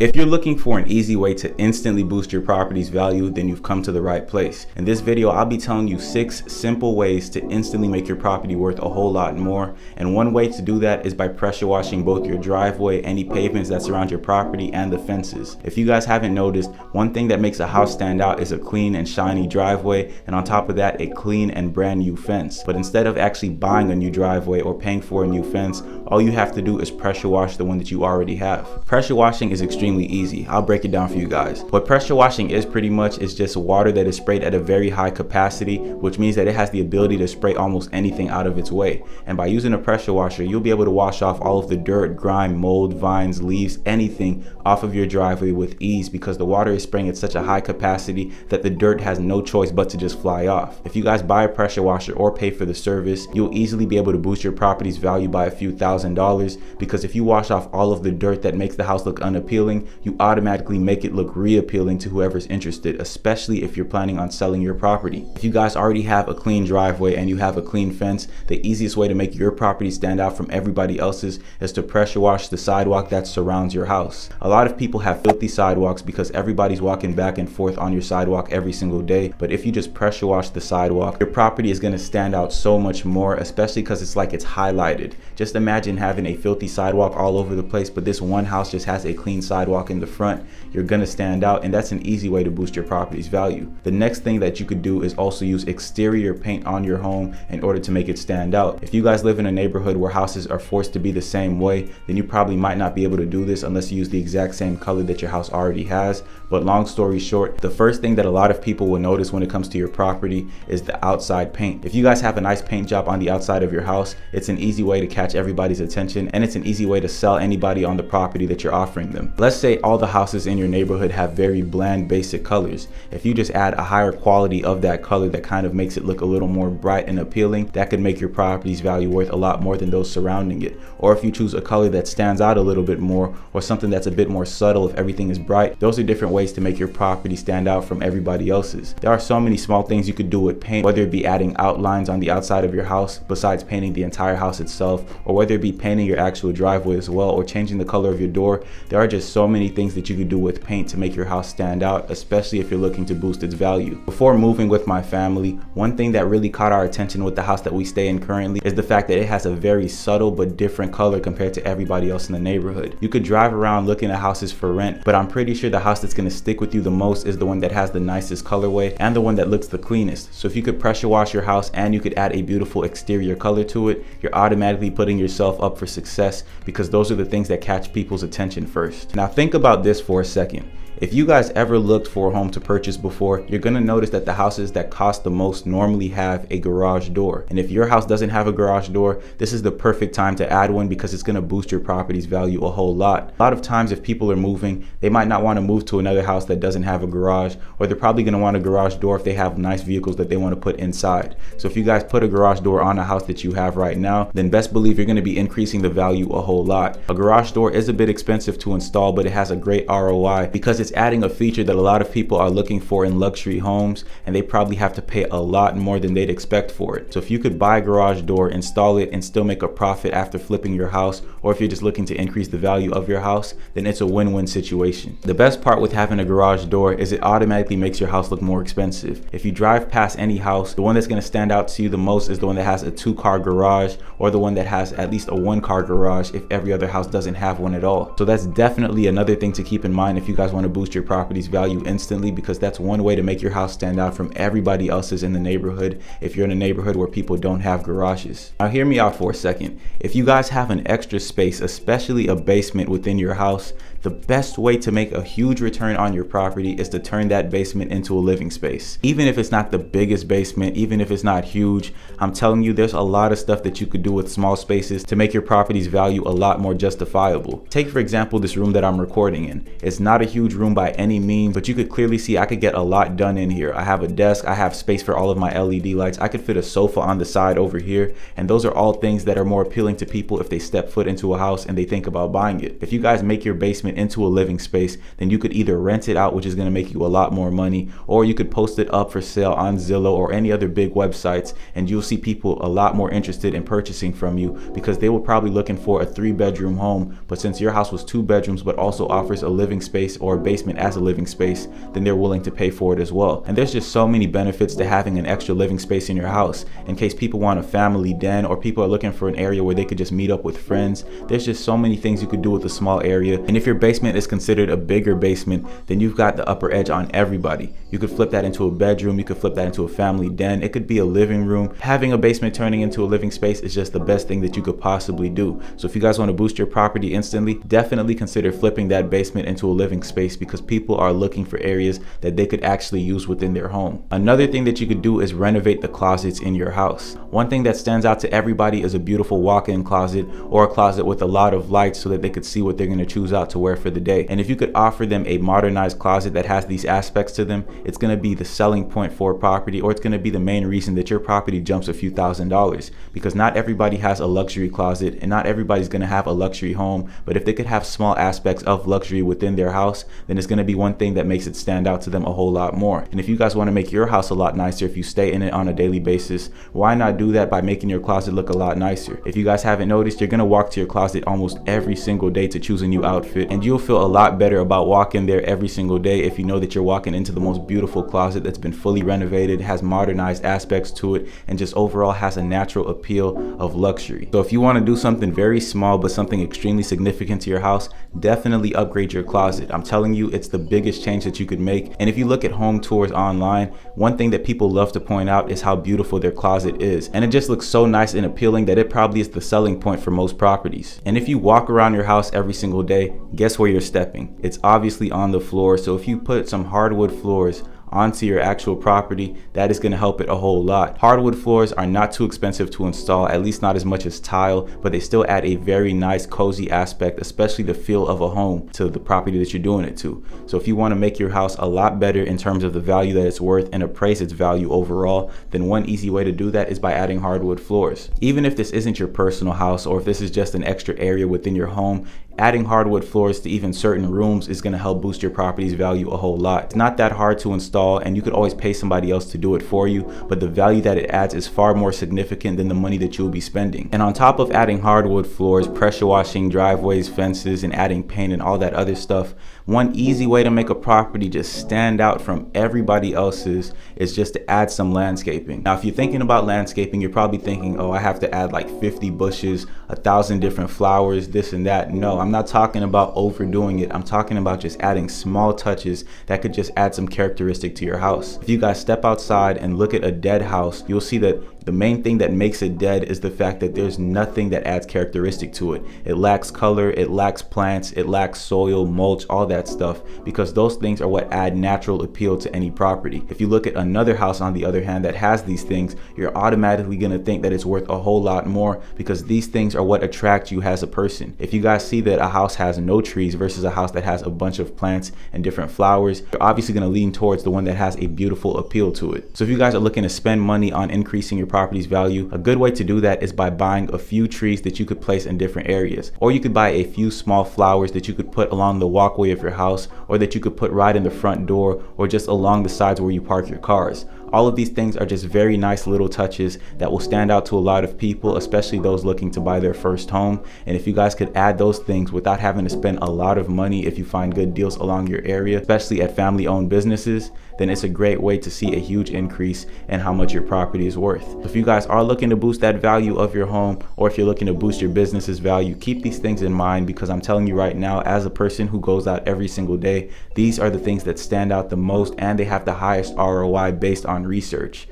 If you're looking for an easy way to instantly boost your property's value, then you've come to the right place. In this video, I'll be telling you 6 simple ways to instantly make your property worth a whole lot more. And one way to do that is by pressure washing both your driveway, any pavements that surround your property, and the fences. If you guys haven't noticed, one thing that makes a house stand out is a clean and shiny driveway, and on top of that, a clean and brand new fence. But instead of actually buying a new driveway or paying for a new fence, all you have to do is pressure wash the one that you already have. Pressure washing is extremely easy. I'll break it down for you guys. What pressure washing is pretty much is just water that is sprayed at a very high capacity, which means that it has the ability to spray almost anything out of its way. And by using a pressure washer, you'll be able to wash off all of the dirt, grime, mold, vines, leaves, anything off of your driveway with ease, because the water is spraying at such a high capacity that the dirt has no choice but to just fly off. If you guys buy a pressure washer or pay for the service, you'll easily be able to boost your property's value by a few $1,000s, because if you wash off all of the dirt that makes the house look unappealing, you automatically make it look reappealing to whoever's interested, especially if you're planning on selling your property. If you guys already have a clean driveway and you have a clean fence, the easiest way to make your property stand out from everybody else's is to pressure wash the sidewalk that surrounds your house. A lot of people have filthy sidewalks because everybody's walking back and forth on your sidewalk every single day, but if you just pressure wash the sidewalk, your property is going to stand out so much more, especially because it's like it's highlighted. Just imagine having a filthy sidewalk all over the place, but this one house just has a clean sidewalk in the front. You're gonna stand out, and that's an easy way to boost your property's value. The next thing that you could do is also use exterior paint on your home in order to make it stand out. If you guys live in a neighborhood where houses are forced to be the same way, then you probably might not be able to do this unless you use the exact same color that your house already has. But long story short, the first thing that a lot of people will notice when it comes to your property is the outside paint. If you guys have a nice paint job on the outside of your house, it's an easy way to catch everybody's attention, and it's an easy way to sell anybody on the property that you're offering them. Let's say all the houses in your neighborhood have very bland, basic colors. If you just add a higher quality of that color that kind of makes it look a little more bright and appealing, that could make your property's value worth a lot more than those surrounding it. Or if you choose a color that stands out a little bit more, or something that's a bit more subtle if everything is bright, those are different ways to make your property stand out from everybody else's. There are so many small things you could do with paint, whether it be adding outlines on the outside of your house besides painting the entire house itself, or whether it be painting your actual driveway as well, or changing the color of your door. There are just so many things that you could do with paint to make your house stand out, especially if you're looking to boost its value. Before moving with my family, one thing that really caught our attention with the house that we stay in currently is the fact that it has a very subtle but different color compared to everybody else in the neighborhood. You could drive around looking at houses for rent, but I'm pretty sure the house that's going to stick with you the most is the one that has the nicest colorway and the one that looks the cleanest. So if you could pressure wash your house and you could add a beautiful exterior color to it, you're automatically putting yourself up for success, because those are the things that catch people's attention first. Now think about this for a second. If you guys ever looked for a home to purchase before, you're gonna notice that the houses that cost the most normally have a garage door. And if your house doesn't have a garage door, this is the perfect time to add one, because it's gonna boost your property's value a whole lot. A lot of times if people are moving, they might not wanna move to another house that doesn't have a garage, or they're probably gonna want a garage door if they have nice vehicles that they wanna put inside. So if you guys put a garage door on a house that you have right now, then best believe you're gonna be increasing the value a whole lot. A garage door is a bit expensive to install, but it has a great ROI because it's adding a feature that a lot of people are looking for in luxury homes, and they probably have to pay a lot more than they'd expect for it. So if you could buy a garage door, install it, and still make a profit after flipping your house, or if you're just looking to increase the value of your house, then it's a win-win situation. The best part with having a garage door is it automatically makes your house look more expensive. If you drive past any house, the one that's going to stand out to you the most is the one that has a 2-car garage, or the one that has at least a 1-car garage if every other house doesn't have one at all. So that's definitely another thing to keep in mind if you guys want to boost your property's value instantly, because that's one way to make your house stand out from everybody else's in the neighborhood if you're in a neighborhood where people don't have garages. Now hear me out for a second. If you guys have an extra space, especially a basement within your house, the best way to make a huge return on your property is to turn that basement into a living space. Even if it's not the biggest basement, even if it's not huge, I'm telling you, there's a lot of stuff that you could do with small spaces to make your property's value a lot more justifiable. Take for example this room that I'm recording in. It's not a huge room by any means, but you could clearly see I could get a lot done in here. I have a desk, I have space for all of my LED lights, I could fit a sofa on the side over here, and those are all things that are more appealing to people if they step foot into a house and they think about buying it. If you guys make your basement basement into a living space, then you could either rent it out, which is going to make you a lot more money, or you could post it up for sale on Zillow or any other big websites, and you'll see people a lot more interested in purchasing from you because they were probably looking for a 3-bedroom home, but since your house was 2 bedrooms but also offers a living space or a basement as a living space, then they're willing to pay for it as well. And there's just so many benefits to having an extra living space in your house. In case people want a family den, or people are looking for an area where they could just meet up with friends, there's just so many things you could do with a small area. And if your basement is considered a bigger basement, then you've got the upper edge on everybody. You could flip that into a bedroom, you could flip that into a family den, it could be a living room. Having a basement turning into a living space is just the best thing that you could possibly do. So if you guys want to boost your property instantly, definitely consider flipping that basement into a living space, because people are looking for areas that they could actually use within their home. Another thing that you could do is renovate the closets in your house. One thing that stands out to everybody is a beautiful walk-in closet, or a closet with a lot of lights so that they could see what they're going to choose out to wear for the day. And if you could offer them a modernized closet that has these aspects to them, it's going to be the selling point for a property, or it's going to be the main reason that your property jumps a few $1,000s, because not everybody has a luxury closet and not everybody's going to have a luxury home. But if they could have small aspects of luxury within their house, then it's going to be one thing that makes it stand out to them a whole lot more. And if you guys want to make your house a lot nicer, if you stay in it on a daily basis, why not do that by making your closet look a lot nicer? If you guys haven't noticed, you're going to walk to your closet almost every single day to choose a new outfit, and you'll feel a lot better about walking there every single day if you know that you're walking into the most beautiful closet that's been fully renovated, has modernized aspects to it, and just overall has a natural appeal of luxury. So if you want to do something very small but something extremely significant to your house, definitely upgrade your closet. I'm telling you, it's the biggest change that you could make. And if you look at home tours online, one thing that people love to point out is how beautiful their closet is, and it just looks so nice and appealing that it probably is the selling point for most properties. And if you walk around your house every single day, guess where you're stepping? It's obviously on the floor. So if you put some hardwood floors onto your actual property, that is going to help it a whole lot. Hardwood floors are not too expensive to install, at least not as much as tile, but they still add a very nice cozy aspect, especially the feel of a home, to the property that you're doing it to. So if you want to make your house a lot better in terms of the value that it's worth and appraise its value overall, then one easy way to do that is by adding hardwood floors. Even if this isn't your personal house, or if this is just an extra area within your home, adding hardwood floors to even certain rooms is going to help boost your property's value a whole lot. It's not that hard to install, and you could always pay somebody else to do it for you, but the value that it adds is far more significant than the money that you'll be spending. And on top of adding hardwood floors, pressure washing driveways, fences, and adding paint and all that other stuff, one easy way to make a property just stand out from everybody else's is just to add some landscaping. Now, if you're thinking about landscaping, you're probably thinking, oh, I have to add like 50 bushes, 1,000 different flowers, this and that. No, I'm not talking about overdoing it. I'm talking about just adding small touches that could just add some characteristic to your house. If you guys step outside and look at a dead house, you'll see that the main thing that makes it dead is the fact that there's nothing that adds characteristic to it. It lacks color, it lacks plants, it lacks soil, mulch, all that stuff, because those things are what add natural appeal to any property. If you look at another house, on the other hand, that has these things, you're automatically going to think that it's worth a whole lot more, because these things are what attract you as a person. If you guys see that a house has no trees versus a house that has a bunch of plants and different flowers, you're obviously going to lean towards the one that has a beautiful appeal to it. So if you guys are looking to spend money on increasing your property's value, a good way to do that is by buying a few trees that you could place in different areas, or you could buy a few small flowers that you could put along the walkway of your house, or that you could put right in the front door, or just along the sides where you park your cars. All of these things are just very nice little touches that will stand out to a lot of people, especially those looking to buy their first home. And if you guys could add those things without having to spend a lot of money, if you find good deals along your area, especially at family-owned businesses, then it's a great way to see a huge increase in how much your property is worth. If you guys are looking to boost that value of your home, or if you're looking to boost your business's value, keep these things in mind, because I'm telling you right now, as a person who goes out every single day, these are the things that stand out the most, and they have the highest ROI based on research.